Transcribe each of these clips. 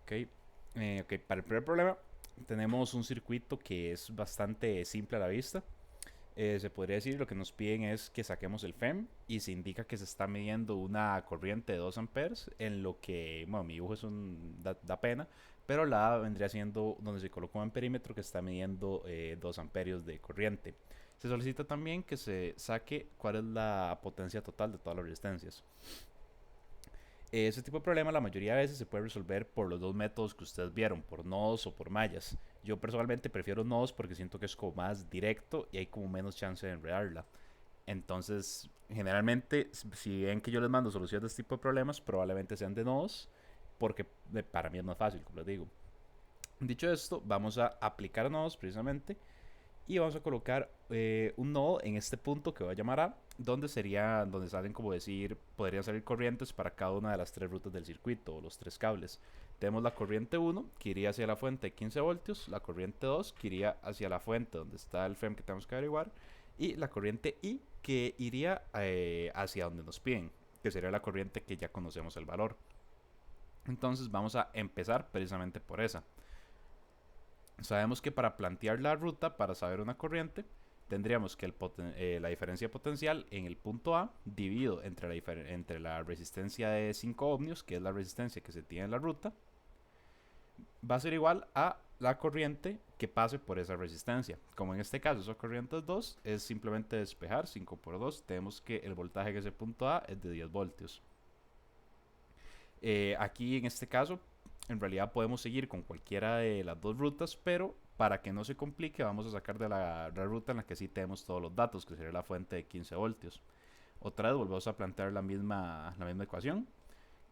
Ok, ok, para el primer problema tenemos un circuito que es bastante simple a la vista. Se podría decir lo que nos piden es que saquemos el FEM y se indica que se está midiendo una corriente de 2 amperes en lo que, bueno, mi dibujo da pena, pero la vendría siendo donde se coloca un amperímetro que está midiendo 2 amperios de corriente. Se solicita también que se saque cuál es la potencia total de todas las resistencias. Ese tipo de problema la mayoría de veces se puede resolver por los dos métodos que ustedes vieron, por nodos o por mallas. Yo personalmente prefiero nodos porque siento que es como más directo y hay como menos chance de enredarla. Entonces, generalmente, si ven que yo les mando soluciones de este tipo de problemas, probablemente sean de nodos, porque para mí es más fácil, como les digo. Dicho esto, vamos a aplicar nodos precisamente y vamos a colocar un nodo en este punto que voy a llamar A, donde salen como decir, podrían salir corrientes para cada una de las tres rutas del circuito o los tres cables. Tenemos la corriente 1 que iría hacia la fuente de 15 voltios, la corriente 2 que iría hacia la fuente donde está el FEM que tenemos que averiguar y la corriente I que iría hacia donde nos piden, que sería la corriente que ya conocemos el valor. Entonces vamos a empezar precisamente por esa. Sabemos que para plantear la ruta, para saber una corriente, tendríamos que la diferencia potencial en el punto A dividido entre la resistencia de 5 ohmios, que es la resistencia que se tiene en la ruta, va a ser igual a la corriente que pase por esa resistencia. Como en este caso esa corriente es 2, es simplemente despejar 5 por 2. Tenemos que el voltaje que es el punto A es de 10 voltios. Aquí en este caso, en realidad podemos seguir con cualquiera de las dos rutas, pero para que no se complique, vamos a sacar de la ruta en la que sí tenemos todos los datos, que sería la fuente de 15 voltios. Otra vez volvemos a plantear la misma ecuación,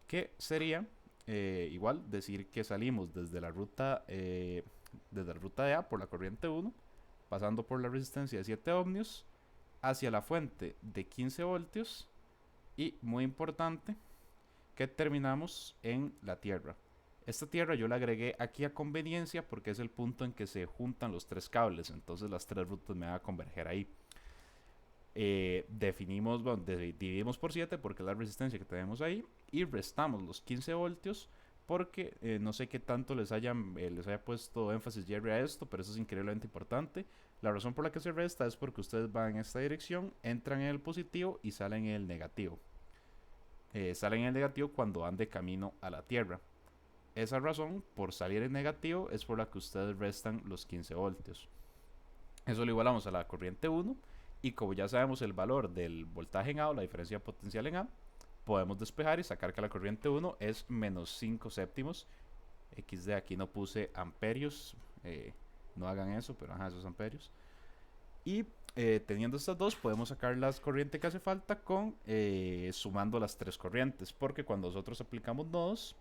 que sería igual decir que salimos desde la ruta de A por la corriente 1, pasando por la resistencia de 7 ohmios, hacia la fuente de 15 voltios y, muy importante, que terminamos en la Tierra. Esta tierra yo la agregué aquí a conveniencia porque es el punto en que se juntan los tres cables, entonces las tres rutas me van a converger ahí. Definimos, bueno, dividimos por 7 porque es la resistencia que tenemos ahí y restamos los 15 voltios porque no sé qué tanto les haya puesto énfasis Jerry a esto, pero eso es increíblemente importante. La razón por la que se resta es porque ustedes van en esta dirección, entran en el positivo y salen en el negativo. Salen en el negativo cuando van de camino a la Tierra. Esa razón por salir en negativo es por la que ustedes restan los 15 voltios. Eso lo igualamos a la corriente 1 y como ya sabemos el valor del voltaje en A o la diferencia potencial en A, podemos despejar y sacar que la corriente 1 es menos 5 séptimos. XD aquí no puse amperios, no hagan eso, pero ajá, esos amperios. Y teniendo estas dos, podemos sacar las corrientes que hace falta sumando las tres corrientes, porque cuando nosotros aplicamos nodos,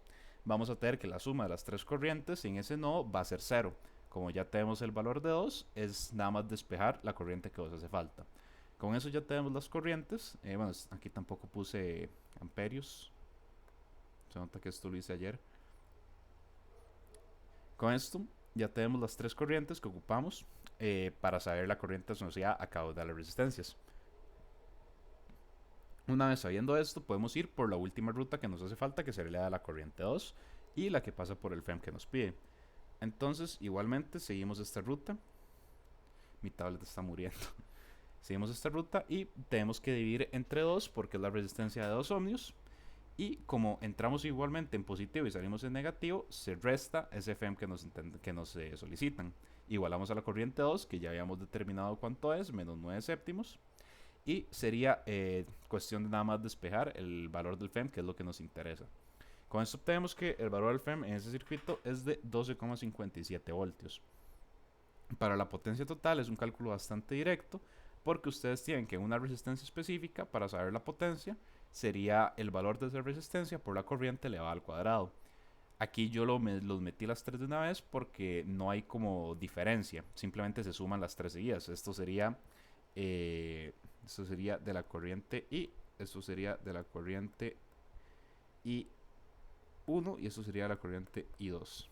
vamos a tener que la suma de las tres corrientes en ese nodo va a ser cero. Como ya tenemos el valor de 2 es nada más despejar la corriente que os hace falta. Con eso ya tenemos las corrientes. Bueno, aquí tampoco puse amperios. Se nota que esto lo hice ayer. Con esto ya tenemos las tres corrientes que ocupamos para saber la corriente asociada a cada una de las resistencias. Una vez sabiendo esto, podemos ir por la última ruta que nos hace falta, que sería la de la corriente 2 y la que pasa por el FEM que nos pide. Entonces, igualmente, seguimos esta ruta. Mi tablet está muriendo. Seguimos esta ruta y tenemos que dividir entre 2 porque es la resistencia de 2 ohmios. Y como entramos igualmente en positivo y salimos en negativo, se resta ese FEM que nos solicitan. Igualamos a la corriente 2, que ya habíamos determinado cuánto es, menos 9 séptimos. Y sería cuestión de nada más despejar el valor del FEM, que es lo que nos interesa. Con esto obtenemos que el valor del FEM en ese circuito es de 12,57 voltios. Para la potencia total es un cálculo bastante directo porque ustedes tienen que una resistencia específica para saber la potencia sería el valor de esa resistencia por la corriente elevada al cuadrado. Aquí yo los metí las tres de una vez porque no hay como diferencia, simplemente se suman las tres seguidas. Esto sería de la corriente I, esto sería de la corriente I1 y esto sería de la corriente I2.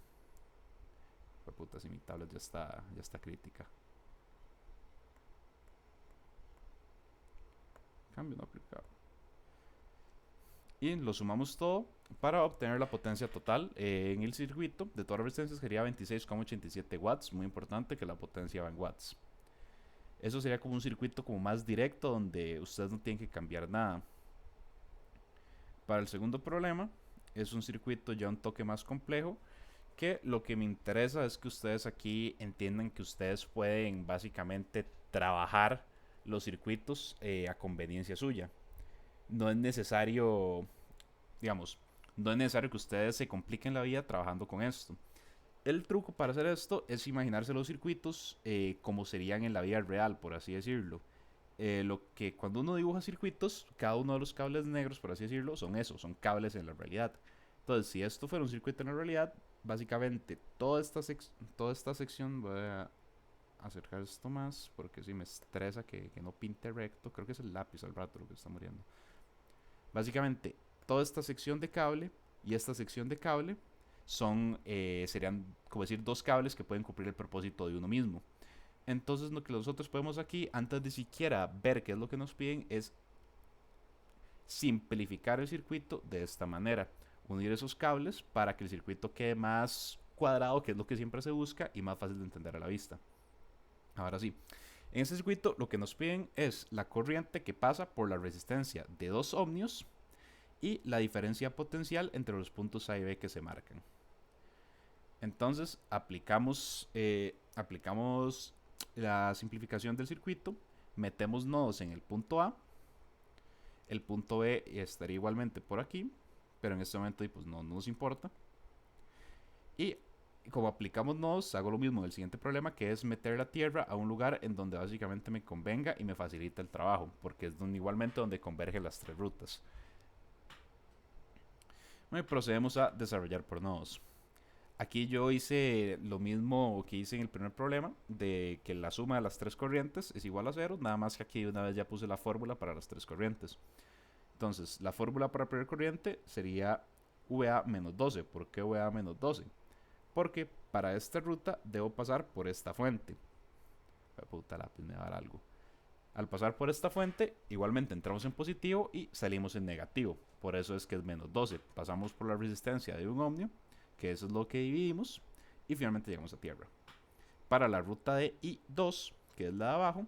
Puta, si mi tablet ya está crítica. Cambio no aplicado. Y lo sumamos todo Para obtener la potencia total en el circuito de todas las resistencias sería 26,87 watts. Muy importante que la potencia va en watts. Eso sería como un circuito como más directo donde ustedes no tienen que cambiar nada. Para el segundo problema es un circuito ya un toque más complejo, que lo que me interesa es que ustedes aquí entiendan que ustedes pueden básicamente trabajar los circuitos a conveniencia suya. No es necesario, digamos, no es necesario que ustedes se compliquen la vida trabajando con esto. El truco para hacer esto es imaginarse los circuitos como serían en la vida real, por así decirlo. Lo que cuando uno dibuja circuitos, cada uno de los cables negros, por así decirlo, son eso, son cables en la realidad. Entonces, si esto fuera un circuito en la realidad, básicamente toda esta sección, voy a acercar esto más porque si me estresa que no pinte recto, creo que es el lápiz al rato lo que está muriendo. Básicamente, toda esta sección de cable y esta sección de cable serían, como decir, dos cables que pueden cumplir el propósito de uno mismo. Entonces lo que nosotros podemos aquí, antes de siquiera ver qué es lo que nos piden, es simplificar el circuito de esta manera. Unir esos cables para que el circuito quede más cuadrado, que es lo que siempre se busca, y más fácil de entender a la vista. Ahora sí, en este circuito lo que nos piden es la corriente que pasa por la resistencia de 2 ohmios y la diferencia potencial entre los puntos A y B que se marcan. Entonces aplicamos la simplificación del circuito, metemos nodos en el punto A, el punto B estaría igualmente por aquí, pero en este momento pues no nos importa. Y como aplicamos nodos, hago lo mismo del siguiente problema, que es meter la tierra a un lugar en donde básicamente me convenga y me facilita el trabajo, porque es igualmente donde convergen las tres rutas. Bueno, procedemos a desarrollar por nodos. Aquí yo hice lo mismo que hice en el primer problema, de que la suma de las tres corrientes es igual a 0, nada más que aquí una vez ya puse la fórmula para las tres corrientes. Entonces, la fórmula para la primera corriente sería VA menos 12. ¿Por qué VA menos 12? Porque para esta ruta debo pasar por esta fuente. Puta lápiz, me va a dar algo. Al pasar por esta fuente, igualmente entramos en positivo y salimos en negativo. Por eso es que es menos 12. Pasamos por la resistencia de un ohmio, que eso es lo que dividimos, y finalmente llegamos a tierra. Para la ruta de I2, que es la de abajo,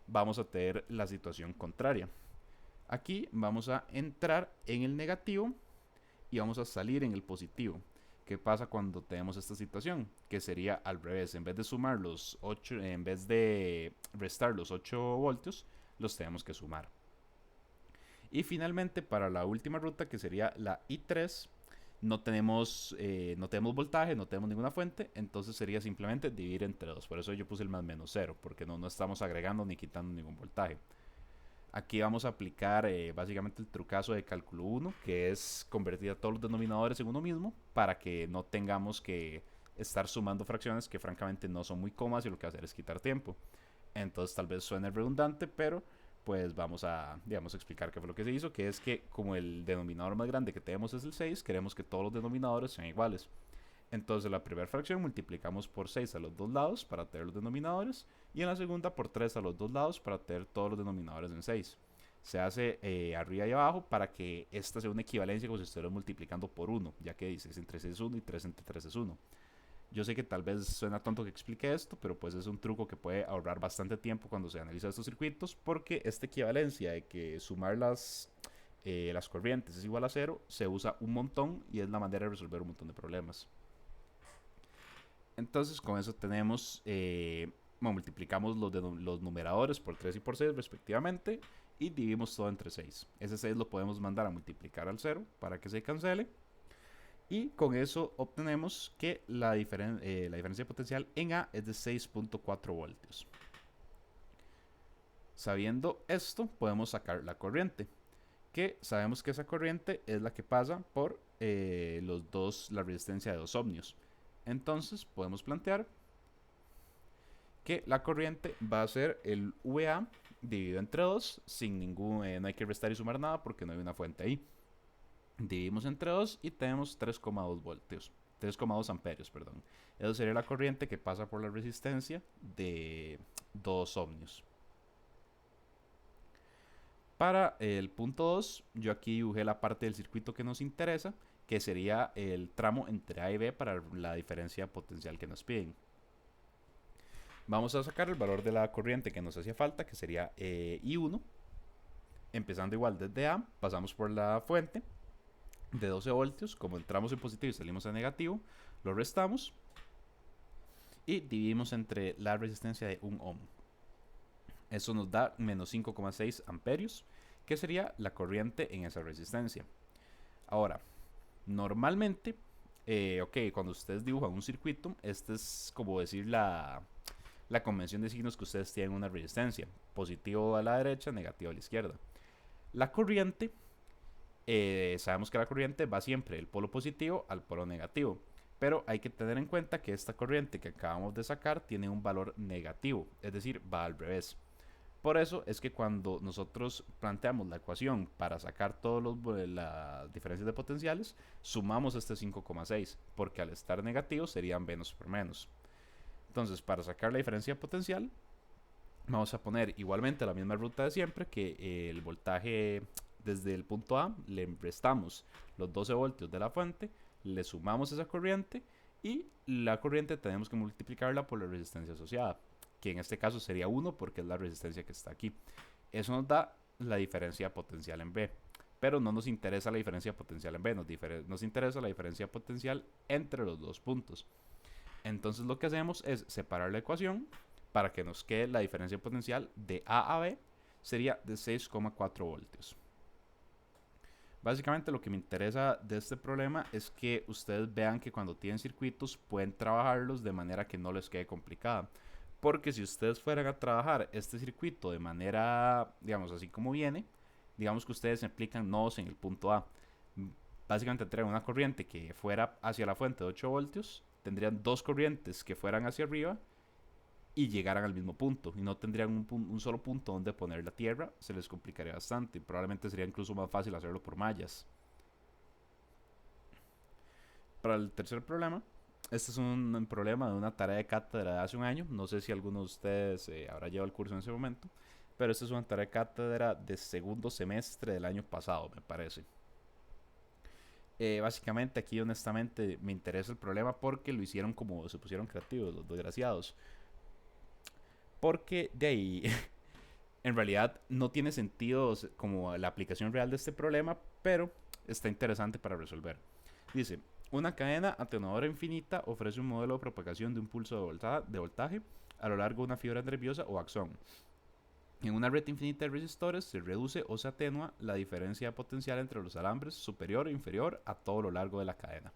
vamos a tener la situación contraria. Aquí vamos a entrar en el negativo y vamos a salir en el positivo. ¿Qué pasa cuando tenemos esta situación? Que sería al revés, en vez de sumar los 8, en vez de restar los 8 voltios, los tenemos que sumar. Y finalmente para la última ruta, que sería la I3, no tenemos voltaje, no tenemos ninguna fuente, entonces sería simplemente dividir entre 2. Por eso yo puse el más menos 0, porque no estamos agregando ni quitando ningún voltaje. Aquí vamos a aplicar básicamente el trucazo de cálculo 1, que es convertir a todos los denominadores en uno mismo para que no tengamos que estar sumando fracciones que francamente no son muy cómodas y lo que hacer es quitar tiempo. Entonces tal vez suene redundante, pero pues vamos a, digamos, explicar qué fue lo que se hizo, que es que como el denominador más grande que tenemos es el 6, queremos que todos los denominadores sean iguales. Entonces la primera fracción multiplicamos por 6 a los dos lados para tener los denominadores y en la segunda por 3 a los dos lados para tener todos los denominadores en 6. Se hace arriba y abajo para que esta sea una equivalencia como si estuviera multiplicando por 1, ya que 6 entre 6 es 1 y 3 entre 3 es 1. Yo sé que tal vez suena tonto que explique esto, pero pues es un truco que puede ahorrar bastante tiempo cuando se analiza estos circuitos, porque esta equivalencia de que sumar las corrientes es igual a 0 se usa un montón y es la manera de resolver un montón de problemas. Entonces con eso tenemos, multiplicamos los numeradores por 3 y por 6 respectivamente y dividimos todo entre 6. Ese 6 lo podemos mandar a multiplicar al 0 para que se cancele. Y con eso obtenemos que la diferencia potencial en A es de 6.4 voltios. Sabiendo esto, podemos sacar la corriente, que sabemos que esa corriente es la que pasa por la resistencia de 2 ohmios. Entonces podemos plantear que la corriente va a ser el VA dividido entre 2, sin ningún, no hay que restar y sumar nada porque no hay una fuente ahí. Dividimos entre 2 y tenemos 3,2 voltios, 3,2 amperios, perdón. Eso sería la corriente que pasa por la resistencia de 2 ohmios. Para el punto 2, yo aquí dibujé la parte del circuito que nos interesa, que sería el tramo entre A y B para la diferencia potencial que nos piden. Vamos a sacar el valor de la corriente que nos hacía falta, que sería I1. Empezando igual desde A, pasamos por la fuente de 12 voltios. Como entramos en positivo y salimos en negativo, lo restamos y dividimos entre la resistencia de 1 ohm. Eso nos da menos 5,6 amperios, que sería la corriente en esa resistencia. Ahora, normalmente, cuando ustedes dibujan un circuito, este es como decir la convención de signos que ustedes tienen una resistencia. Positivo a la derecha, negativo a la izquierda. La corriente, sabemos que la corriente va siempre del polo positivo al polo negativo. Pero hay que tener en cuenta que esta corriente que acabamos de sacar tiene un valor negativo, es decir, va al revés. Por eso es que cuando nosotros planteamos la ecuación para sacar todas las diferencias de potenciales, sumamos este 5,6, porque al estar negativo serían menos por menos. Entonces, para sacar la diferencia potencial, vamos a poner igualmente la misma ruta de siempre, que el voltaje desde el punto A le restamos los 12 voltios de la fuente, le sumamos esa corriente y la corriente tenemos que multiplicarla por la resistencia asociada, que en este caso sería 1 porque es la resistencia que está aquí. Eso nos da la diferencia potencial en B. Pero no nos interesa la diferencia potencial en B, nos interesa la diferencia potencial entre los dos puntos. Entonces lo que hacemos es separar la ecuación para que nos quede la diferencia potencial de A a B, sería de 6,4 voltios. Básicamente lo que me interesa de este problema es que ustedes vean que cuando tienen circuitos pueden trabajarlos de manera que no les quede complicada. Porque si ustedes fueran a trabajar este circuito de manera, digamos, así como viene, digamos que ustedes aplican nodos en el punto A. Básicamente tendrían una corriente que fuera hacia la fuente de 8 voltios, tendrían dos corrientes que fueran hacia arriba y llegaran al mismo punto y no tendrían un solo punto donde poner la tierra. Se les complicaría bastante y probablemente sería incluso más fácil hacerlo por mallas. Para el tercer problema, este es un problema de una tarea de cátedra de hace un año. No sé si alguno de ustedes habrá llevado el curso en ese momento, pero esta es una tarea de cátedra de segundo semestre del año pasado, me parece. Básicamente aquí honestamente me interesa el problema porque lo hicieron como se pusieron creativos los desgraciados. Porque de ahí en realidad no tiene sentido como la aplicación real de este problema, pero está interesante para resolver. Dice, una cadena atenuadora infinita ofrece un modelo de propagación de un pulso de voltaje a lo largo de una fibra nerviosa o axón. En una red infinita de resistores se reduce o se atenúa la diferencia potencial entre los alambres superior e inferior a todo lo largo de la cadena.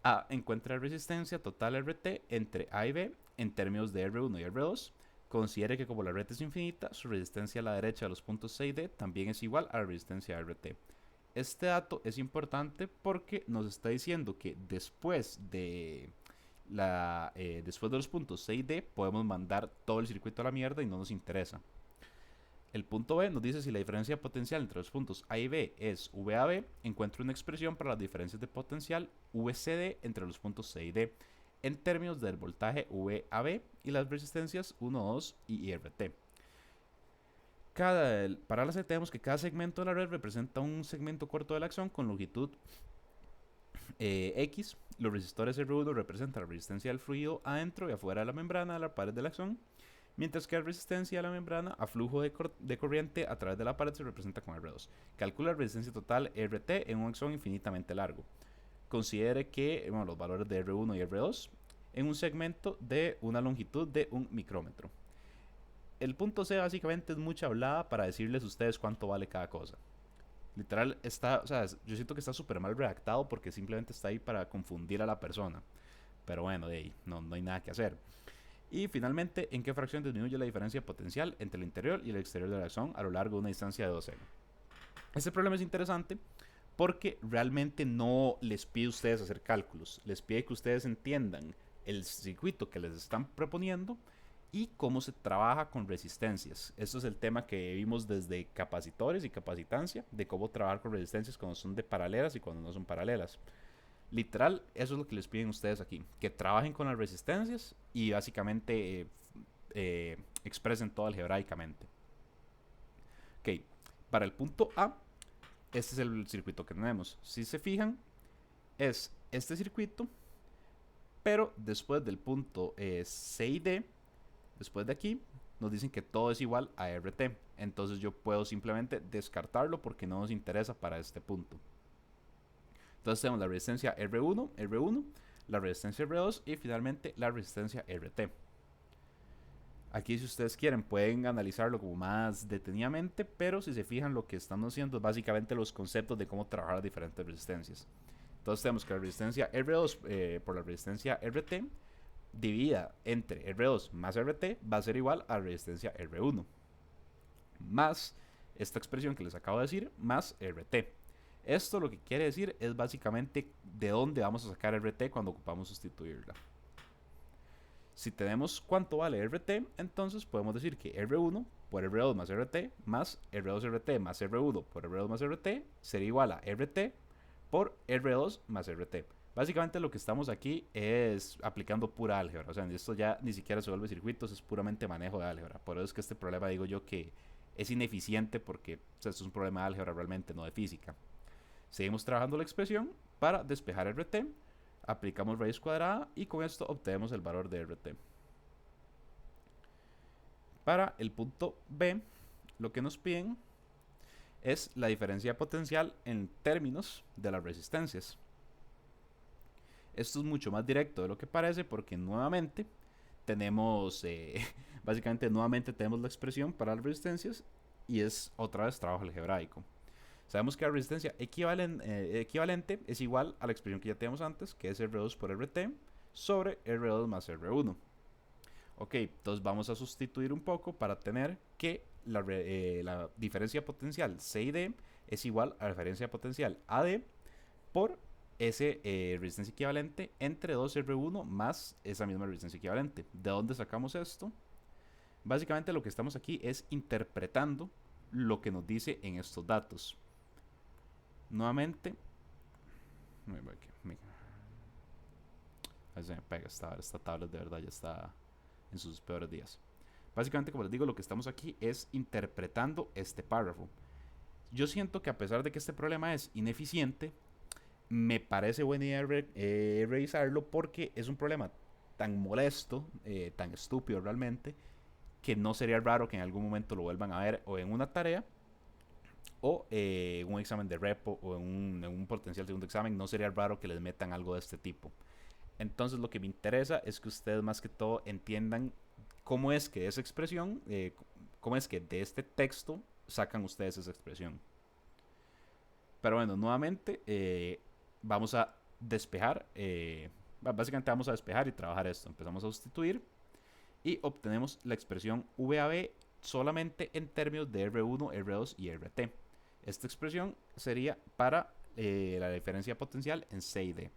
A encuentra resistencia total RT entre A y B en términos de R1 y R2. Considere que como la red es infinita, su resistencia a la derecha de los puntos C y D también es igual a la resistencia RT. Este dato es importante porque nos está diciendo que después de los puntos C y D podemos mandar todo el circuito a la mierda y no nos interesa. El punto B nos dice si la diferencia potencial entre los puntos A y B es VAB, encuentra una expresión para las diferencias de potencial VCD entre los puntos C y D en términos del voltaje VAB y las resistencias 1, 2 y RT. Para la C tenemos que cada segmento de la red representa un segmento corto del axón con longitud X. Los resistores R1 representan la resistencia del fluido adentro y afuera de la membrana de la pared del axón, mientras que la resistencia de la membrana a flujo de corriente a través de la pared se representa con R2. Calcula la resistencia total RT en un axón infinitamente largo. Considere que los valores de R1 y R2 en un segmento de una longitud de 1 micrómetro. El punto C básicamente es mucha hablada para decirles a ustedes cuánto vale cada cosa. Literal está, o sea, yo siento que está súper mal redactado porque simplemente está ahí para confundir a la persona. Pero bueno, de ahí no hay nada que hacer. Y finalmente, ¿en qué fracción disminuye la diferencia potencial entre el interior y el exterior del axón a lo largo de una distancia de 2M? Este problema es interesante porque realmente no les pide a ustedes hacer cálculos. Les pide que ustedes entiendan el circuito que les están proponiendo y cómo se trabaja con resistencias. Esto es el tema que vimos desde capacitores y capacitancia, de cómo trabajar con resistencias cuando son de paralelas y cuando no son paralelas. Literal, eso es lo que les piden ustedes aquí, que trabajen con las resistencias y básicamente expresen todo algebraicamente. Ok, para el punto A, este es el circuito que tenemos. Si se fijan, es este circuito, pero después del punto C y D, después de aquí, nos dicen que todo es igual a RT. Entonces yo puedo simplemente descartarlo porque no nos interesa para este punto. Entonces tenemos la resistencia R1, la resistencia R2 y finalmente la resistencia RT. Aquí si ustedes quieren pueden analizarlo como más detenidamente, pero si se fijan lo que estamos haciendo es básicamente los conceptos de cómo trabajar las diferentes resistencias. Entonces tenemos que la resistencia R2 por la resistencia RT dividida entre R2 más RT va a ser igual a la resistencia R1 más esta expresión que les acabo de decir más RT. Esto lo que quiere decir es básicamente de dónde vamos a sacar RT cuando ocupamos sustituirla. Si tenemos cuánto vale RT, entonces podemos decir que R1 por R2 más RT más R2RT más R1 por R2 más RT sería igual a RT por R2 más RT. Básicamente lo que estamos aquí es aplicando pura álgebra. O sea, esto ya ni siquiera se vuelve circuitos, es puramente manejo de álgebra. Por eso es que este problema digo yo que es ineficiente porque o sea, esto es un problema de álgebra realmente, no de física. Seguimos trabajando la expresión para despejar RT. Aplicamos raíz cuadrada y con esto obtenemos el valor de RT. Para el punto B, lo que nos piden es la diferencia potencial en términos de las resistencias. Esto es mucho más directo de lo que parece porque nuevamente tenemos, básicamente nuevamente tenemos la expresión para las resistencias y es otra vez trabajo algebraico. Sabemos que la resistencia equivalente es igual a la expresión que ya teníamos antes, que es R2 por RT sobre R2 más R1. Ok, entonces vamos a sustituir un poco para tener que la diferencia potencial C y D es igual a la diferencia potencial AD por ese resistencia equivalente entre 2R1 más esa misma resistencia equivalente. ¿De dónde sacamos esto? Básicamente lo que estamos aquí es interpretando lo que nos dice en estos datos. Nuevamente, se me pega esta tablet, de verdad ya está en sus peores días. Básicamente, como les digo, lo que estamos aquí es interpretando este párrafo. Yo siento que a pesar de que este problema es ineficiente, me parece buena idea revisarlo porque es un problema tan molesto, tan estúpido realmente, que no sería raro que en algún momento lo vuelvan a ver o en una tarea o un examen de repo o en un potencial segundo examen. No sería raro que les metan algo de este tipo. Entonces lo que me interesa es que ustedes más que todo entiendan cómo es que esa expresión, cómo es que de este texto sacan ustedes esa expresión. Pero bueno, nuevamente vamos a despejar, básicamente vamos a despejar y trabajar esto. Empezamos a sustituir y obtenemos la expresión VAB solamente en términos de R1, R2 y RT. Esta expresión sería para la diferencia potencial en C y D.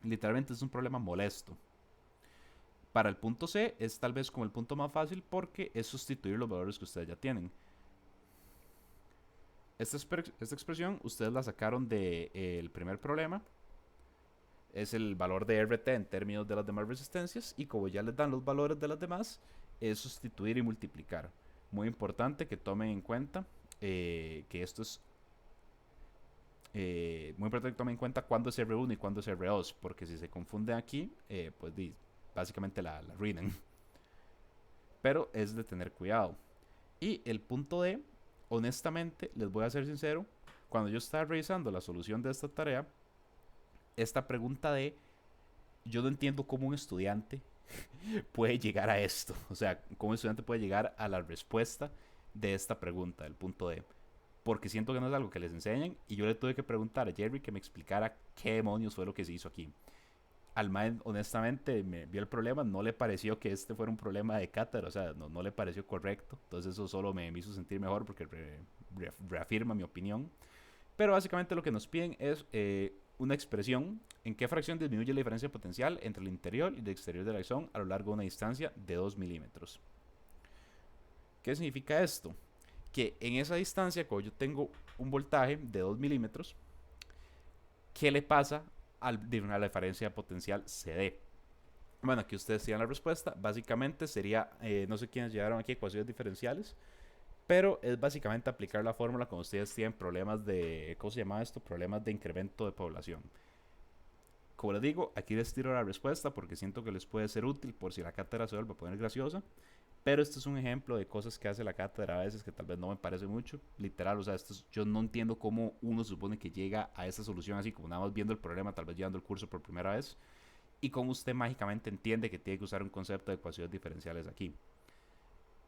Literalmente es un problema molesto. Para el punto C es tal vez como el punto más fácil porque es sustituir los valores que ustedes ya tienen. Esta expresión ustedes la sacaron del primer problema. Es el valor de RT en términos de las demás resistencias y como ya les dan los valores de las demás, es sustituir y multiplicar. Muy importante que tomen en cuenta que esto es muy importante que tomen en cuenta cuándo es R1 y cuándo es R2, porque si se confunde aquí, pues básicamente la arruinan. Pero es de tener cuidado. Y el punto D, honestamente, les voy a ser sincero, cuando yo estaba revisando la solución de esta tarea, esta pregunta D, yo no entiendo cómo un estudiante puede llegar a esto. O sea, cómo un estudiante puede llegar a la respuesta de esta pregunta, del punto D. Porque siento que no es algo que les enseñen y yo le tuve que preguntar a Jerry que me explicara qué demonios fue lo que se hizo aquí. Al man, honestamente, me vio el problema, no le pareció que este fuera un problema de cátedra, o sea, no le pareció correcto. Entonces eso solo me hizo sentir mejor porque reafirma mi opinión. Pero básicamente lo que nos piden es una expresión en qué fracción disminuye la diferencia potencial entre el interior y el exterior del axón a lo largo de una distancia de 2 milímetros. ¿Qué significa esto? Que en esa distancia, cuando yo tengo un voltaje de 2 milímetros, ¿qué le pasa a la diferencia potencial CD? Bueno, aquí ustedes tienen la respuesta. Básicamente sería, no sé quiénes llegaron aquí ecuaciones diferenciales, pero es básicamente aplicar la fórmula cuando ustedes tienen problemas de, ¿cómo se llama esto? Problemas de incremento de población. como les digo, aquí les tiro la respuesta porque siento que les puede ser útil por si la cátedra se vuelve a poner graciosa. Pero este es un ejemplo de cosas que hace la cátedra a veces que tal vez no me parece mucho. Literal, o sea, yo no entiendo cómo uno supone que llega a esta solución así como nada más viendo el problema, tal vez llevando el curso por primera vez. Y cómo usted mágicamente entiende que tiene que usar un concepto de ecuaciones diferenciales aquí.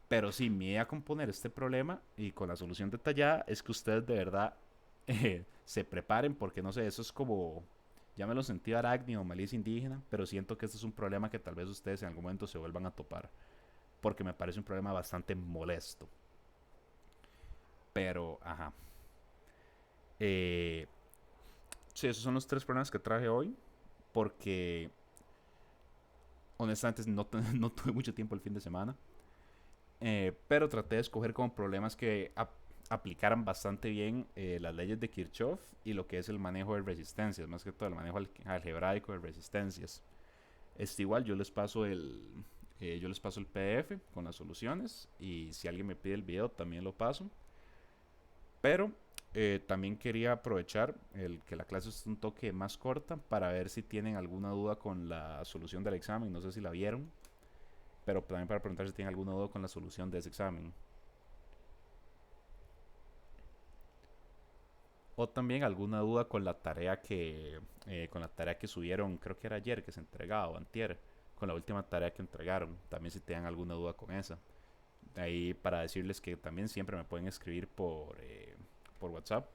Pero sí, mi idea con poner este problema y con la solución detallada es que ustedes de verdad se preparen porque no sé, eso es como, llámelo sentido arácnido o malicia indígena, pero siento que este es un problema que tal vez ustedes en algún momento se vuelvan a topar porque me parece un problema bastante molesto. Pero, ajá. Eh, sí, esos son los tres problemas que traje hoy porque honestamente no, no tuve mucho tiempo el fin de semana. Pero traté de escoger como problemas que aplicaran bastante bien las leyes de Kirchhoff y lo que es el manejo de resistencias, más que todo el manejo algebraico de resistencias. Igual yo les paso el PDF con las soluciones y si alguien me pide el video también lo paso. Pero también quería aprovechar el que la clase es un toque más corta para ver si tienen alguna duda con la solución del examen. No sé si la vieron, pero también para preguntar si tienen alguna duda con la solución de ese examen. O también alguna duda con la tarea que subieron, creo que era ayer que se entregaba o antier, con la última tarea que entregaron. También si tienen alguna duda con esa. Ahí para decirles que también siempre me pueden escribir por WhatsApp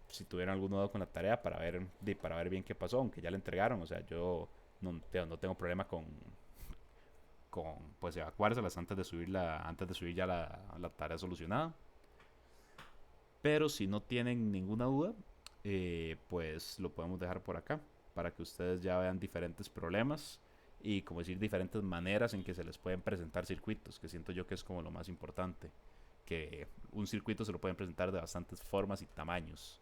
si tuvieran alguna duda con la tarea para ver bien qué pasó, aunque ya la entregaron. O sea, yo no tengo problema con pues evacuárselas antes de subir ya la tarea solucionada. Pero si no tienen ninguna duda, pues lo podemos dejar por acá para que ustedes ya vean diferentes problemas y como decir diferentes maneras en que se les pueden presentar circuitos, que siento yo que es como lo más importante, que un circuito se lo pueden presentar de bastantes formas y tamaños.